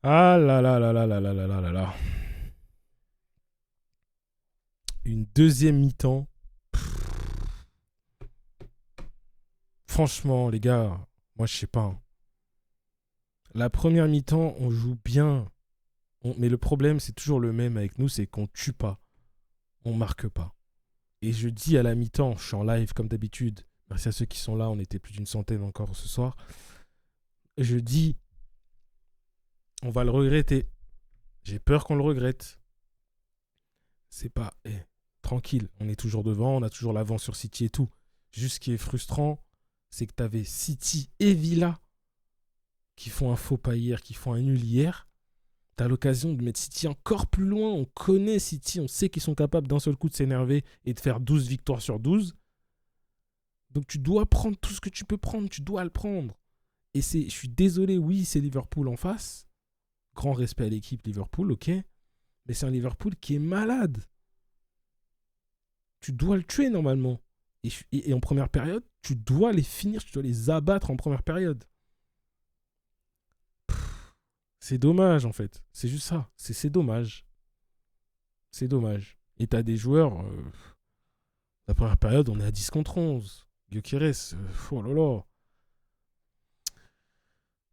Ah là là là là là là là là là là. Une deuxième mi-temps. Franchement, les gars, moi je sais pas, hein. La première mi-temps, on joue bien. Mais le problème, c'est toujours le même avec nous, c'est qu'on tue pas. On marque pas. Et je dis à la mi-temps, je suis en live comme d'habitude. Merci à ceux qui sont là, on était plus d'une centaine encore ce soir. Je dis, on va le regretter. J'ai peur qu'on le regrette. C'est pas. Tranquille, on est toujours devant, on a toujours l'avant sur City et tout. Juste ce qui est frustrant, c'est que t'avais City et Villa qui font un faux pas hier, qui font un nul hier. T'as l'occasion de mettre City encore plus loin. On connaît City, on sait qu'ils sont capables d'un seul coup de s'énerver et de faire 12 victoires sur 12. Donc tu dois prendre tout ce que tu peux prendre, tu dois le prendre. Et je suis désolé, oui, c'est Liverpool en face. Grand respect à l'équipe Liverpool, ok. Mais c'est un Liverpool qui est malade. Tu dois le tuer normalement. Et en première période, tu dois les finir, tu dois les abattre en première période. C'est dommage en fait. C'est juste ça. C'est dommage. C'est dommage. Et t'as des joueurs. La première période, on est à 10 contre 11. Gyökeres, oh là là.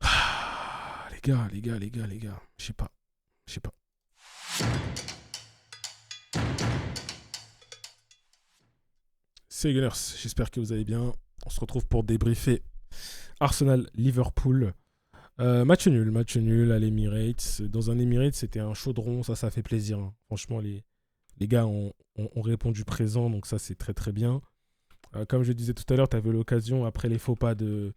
Ah, les gars, les gars, les gars, les gars. Je sais pas. Je sais pas. C'est Gunners. J'espère que vous allez bien. On se retrouve pour débriefer Arsenal-Liverpool. Match nul à l'Emirates. Dans un Emirates, c'était un chaudron, ça fait plaisir, hein. Franchement, les gars ont répondu présent, donc ça, c'est très très bien. Comme je disais tout à l'heure, tu avais l'occasion, après les faux pas de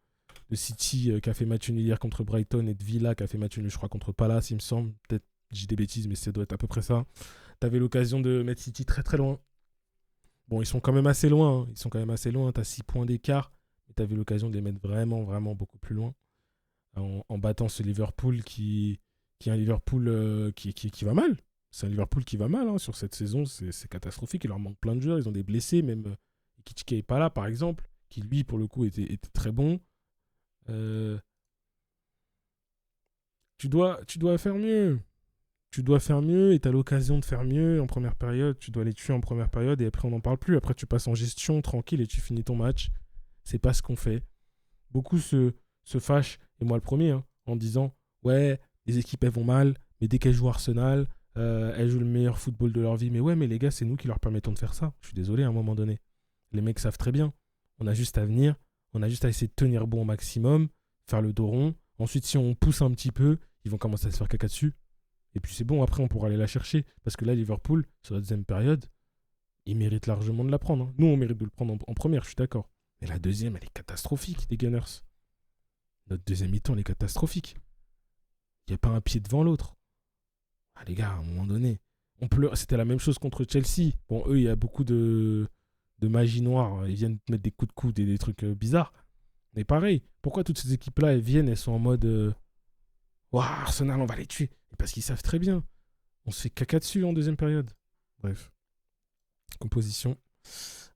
City qui a fait match nul hier contre Brighton et de Villa qui a fait match nul, je crois, contre Palace, il me semble. Peut-être j'ai des bêtises, mais ça doit être à peu près ça. Tu avais l'occasion de mettre City très très loin. Bon, ils sont quand même assez loin, hein. Ils sont quand même assez loin. Tu as 6 points d'écart, mais tu avais l'occasion de les mettre vraiment, vraiment beaucoup plus loin en battant ce Liverpool qui est un Liverpool qui va mal. C'est un Liverpool qui va mal, hein, sur cette saison. C'est catastrophique. Il leur manque plein de joueurs. Ils ont des blessés. Même Ekitike n'est pas là, par exemple, qui lui, pour le coup, était très bon. Euh, tu dois faire mieux. Tu dois faire mieux et tu as l'occasion de faire mieux en première période. Tu dois les tuer en première période et après, on n'en parle plus. Après, tu passes en gestion tranquille et tu finis ton match. C'est pas ce qu'on fait. Beaucoup se fâchent, et moi le premier, hein, en disant ouais, les équipes elles vont mal, mais dès qu'elles jouent Arsenal, elles jouent le meilleur football de leur vie. Mais ouais, mais les gars, c'est nous qui leur permettons de faire ça. Je suis désolé à un moment donné. Les mecs savent très bien. On a juste à venir, on a juste à essayer de tenir bon au maximum, faire le dos rond. Ensuite, si on pousse un petit peu, ils vont commencer à se faire caca dessus. Et puis c'est bon, après on pourra aller la chercher. Parce que là, Liverpool, sur la deuxième période, ils méritent largement de la prendre, hein. Nous, on mérite de le prendre en première, je suis d'accord. Mais la deuxième, elle est catastrophique, les Gunners. Notre deuxième mi-temps, elle est catastrophique. Il n'y a pas un pied devant l'autre. Ah, les gars, à un moment donné, on pleure. C'était la même chose contre Chelsea. Bon, eux, il y a beaucoup de magie noire. Ils viennent mettre des coups de coude et des trucs bizarres. Mais pareil, pourquoi toutes ces équipes-là, elles viennent, elles sont en mode Ouah, Arsenal, on va les tuer. Et parce qu'ils savent très bien. On se fait caca dessus en deuxième période. Bref, composition.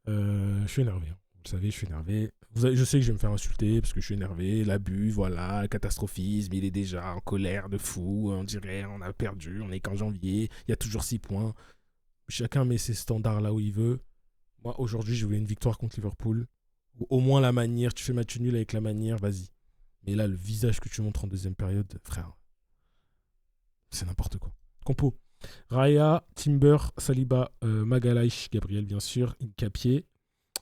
Je suis énervé, hein. Vous le savez, je suis énervé. Je sais que je vais me faire insulter parce que je suis énervé. L'abus, voilà, le catastrophisme, il est déjà en colère de fou. On dirait, on a perdu, on est qu'en janvier, il y a toujours 6 points. Chacun met ses standards là où il veut. Moi, aujourd'hui, je voulais une victoire contre Liverpool. Ou au moins la manière, tu fais match nul avec la manière, vas-y. Mais là, le visage que tu montres en deuxième période, frère, c'est n'importe quoi. Compo. Raya, Timber, Saliba, Magalhaes, Gabriel, bien sûr, Incapié.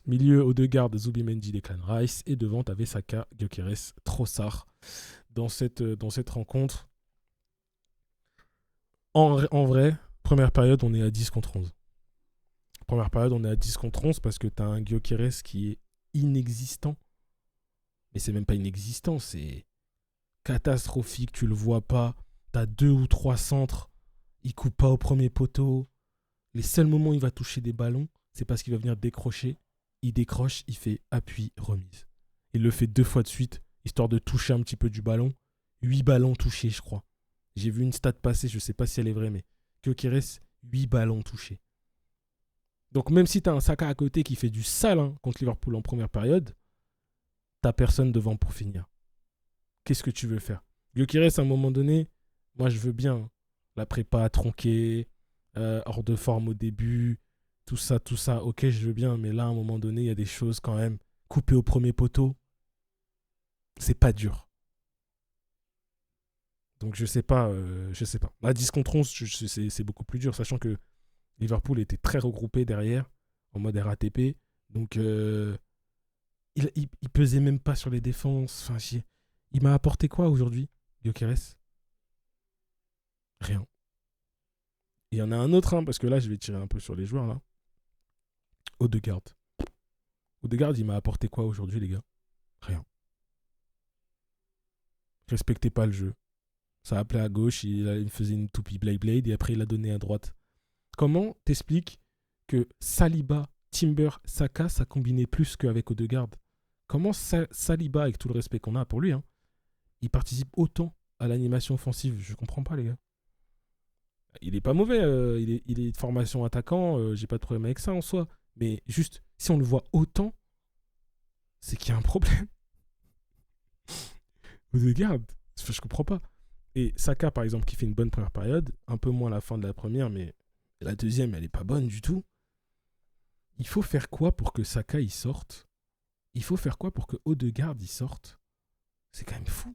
Milieu, Odegaard, Zubimendi, Declan Rice. Et devant, t'avais Saka, Gyökeres, Trossard. Dans cette rencontre, en vrai, première période, on est à 10 contre 11. Première période, on est à 10 contre 11 parce que t'as un Gyökeres qui est inexistant. Mais c'est même pas inexistant, c'est catastrophique. Tu le vois pas. T'as 2 ou 3 centres. Il coupe pas au premier poteau. Les seuls moments où il va toucher des ballons, c'est parce qu'il va venir décrocher. Il décroche, il fait appui, remise. Il le fait 2 fois de suite, histoire de toucher un petit peu du ballon. 8 ballons touchés, je crois. J'ai vu une stat passer, je sais pas si elle est vraie, mais Gyökeres, 8 ballons touchés. Donc même si t'as un Saka à côté qui fait du sale, hein, contre Liverpool en première période, t'as personne devant pour finir. Qu'est-ce que tu veux faire? Gyökeres, à un moment donné, Moi, je veux bien. La prépa tronquée, hors de forme au début, tout ça, ok, je veux bien. Mais là, à un moment donné, il y a des choses quand même. Couper au premier poteau, c'est pas dur. Donc, je sais pas. Je sais pas. La 10 contre 11, c'est beaucoup plus dur, sachant que Liverpool était très regroupé derrière, en mode RATP. Donc, il pesait même pas sur les défenses. Enfin, il m'a apporté quoi aujourd'hui, Gyökeres? Rien. Il y en a un autre, hein, parce que là, je vais tirer un peu sur les joueurs, là. Odegaard. Odegaard, il m'a apporté quoi aujourd'hui, les gars? Rien. Respectez pas le jeu. Ça appelait à gauche, il me faisait une toupie Blade et après, il a donné à droite. Comment t'expliques que Saliba, Timber, Saka, ça combinait plus qu'avec Odegaard? Comment Saliba, avec tout le respect qu'on a pour lui, hein, il participe autant à l'animation offensive? Je comprends pas, les gars. Il est pas mauvais, il est de formation attaquant, j'ai pas de problème avec ça en soi. Mais juste, si on le voit autant, c'est qu'il y a un problème. Odegaard, je comprends pas. Et Saka, par exemple, qui fait une bonne première période, un peu moins la fin de la première, mais la deuxième, elle est pas bonne du tout. Il faut faire quoi pour que Saka y sorte? Il faut faire quoi pour que Odegaard y sorte? C'est quand même fou.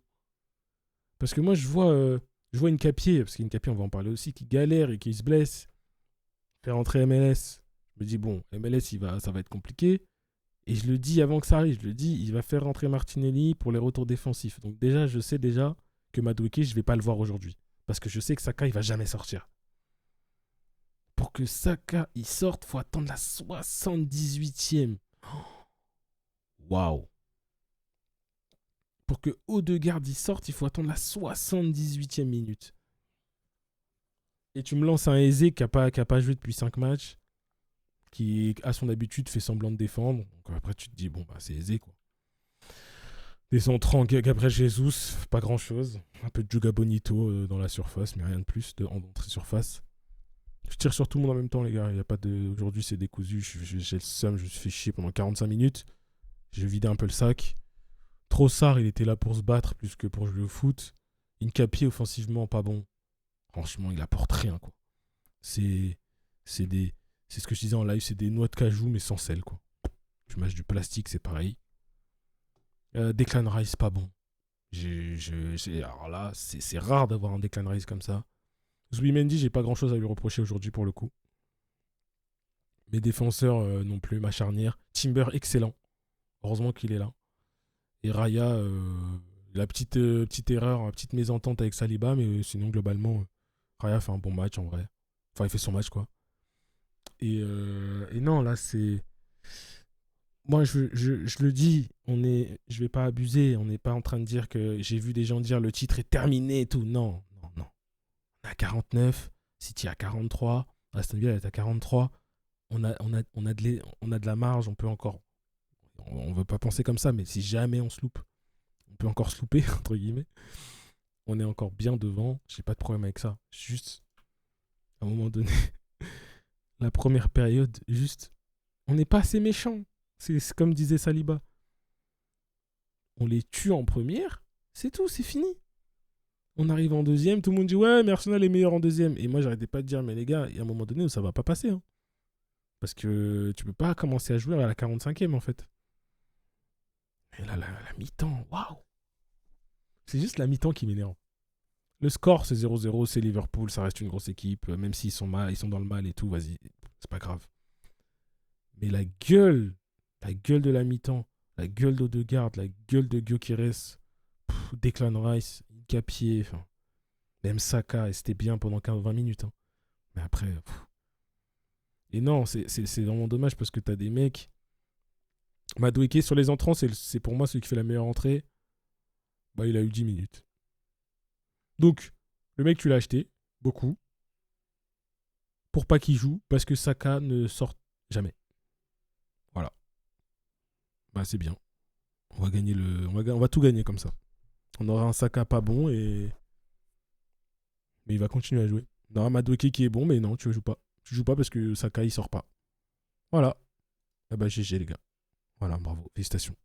Parce que moi, je vois une Capier, parce qu'une Capier, on va en parler aussi, qui galère et qui se blesse. Faire rentrer MLS. Je me dis, bon, MLS, ça va être compliqué. Et je le dis avant que ça arrive, je le dis, il va faire rentrer Martinelli pour les retours défensifs. Donc déjà, je sais déjà que Madueke, je ne vais pas le voir aujourd'hui. Parce que je sais que Saka, il va jamais sortir. Pour que Saka, il sorte, il faut attendre la 78e. Waouh. Pour que Odegaard, il sorte, il faut attendre la 78e minute. Et tu me lances un Eze qui n'a pas joué depuis 5 matchs, qui, à son habitude, fait semblant de défendre. Donc après, tu te dis, bon, bah, c'est Eze, quoi. Des entrants, Gabriel Jesus, pas grand chose. Un peu de Juga Bonito dans la surface, mais rien de plus en entrée surface. Je tire sur tout le monde en même temps, les gars. Il y a pas de... Aujourd'hui, c'est décousu. J'ai le seum, je me suis fait chier pendant 45 minutes. J'ai vidé un peu le sac. Trossard, il était là pour se battre plus que pour jouer au foot. Incapié, offensivement, pas bon. Franchement, il apporte rien, quoi. C'est ce que je disais en live, c'est des noix de cajou, mais sans sel, quoi. Tu mâches du plastique, c'est pareil. Declan Rice, pas bon. Alors là, c'est rare d'avoir un Declan Rice comme ça. Zubimendi, j'ai pas grand chose à lui reprocher aujourd'hui pour le coup. Mes défenseurs non plus, ma charnière. Timber, excellent. Heureusement qu'il est là. Et Raya, la petite erreur, la petite mésentente avec Saliba, mais sinon, globalement, Raya fait un bon match en vrai. Enfin, il fait son match, quoi. Et non, là, c'est. Moi, je le dis, je vais pas abuser. On n'est pas en train de dire que j'ai vu des gens dire le titre est terminé et tout. Non, non, non. On est à 49, City à 43, Aston Villa est à 43. On a de la marge, on peut encore. On veut pas penser comme ça, mais si jamais on se loupe, on peut encore se louper, entre guillemets. On est encore bien devant, j'ai pas de problème avec ça. Juste, à un moment donné, la première période, juste, on n'est pas assez méchant. C'est comme disait Saliba. On les tue en première, c'est tout, c'est fini. On arrive en deuxième, tout le monde dit ouais, mais Arsenal est meilleur en deuxième. Et moi, j'arrêtais pas de dire, mais les gars, il y a un moment donné où ça va pas passer. Hein. Parce que tu peux pas commencer à jouer à la 45e en fait. Et là, la mi-temps, waouh! C'est juste la mi-temps qui m'énerve. Le score, c'est 0-0, c'est Liverpool, ça reste une grosse équipe. Même s'ils sont mal, ils sont dans le mal et tout, vas-y, c'est pas grave. Mais la gueule de la mi-temps, la gueule d'Odegaard, la gueule de Gyökeres, Declan Rice, Capier, même Saka, et c'était bien pendant 15-20 minutes. Hein. Mais après, et non, c'est vraiment dommage parce que t'as des mecs. Madueke sur les entrants, c'est pour moi celui qui fait la meilleure entrée. Bah, il a eu 10 minutes. Donc, le mec, tu l'as acheté, beaucoup, pour pas qu'il joue, parce que Saka ne sort jamais. Voilà. Bah, c'est bien. On va gagner on va tout gagner comme ça. On aura un Saka pas bon mais il va continuer à jouer. On aura Madueke qui est bon, mais non, tu ne joues pas. Tu joues pas parce que Saka, il sort pas. Voilà. Ah bah, GG, les gars. Voilà, bravo. Félicitations.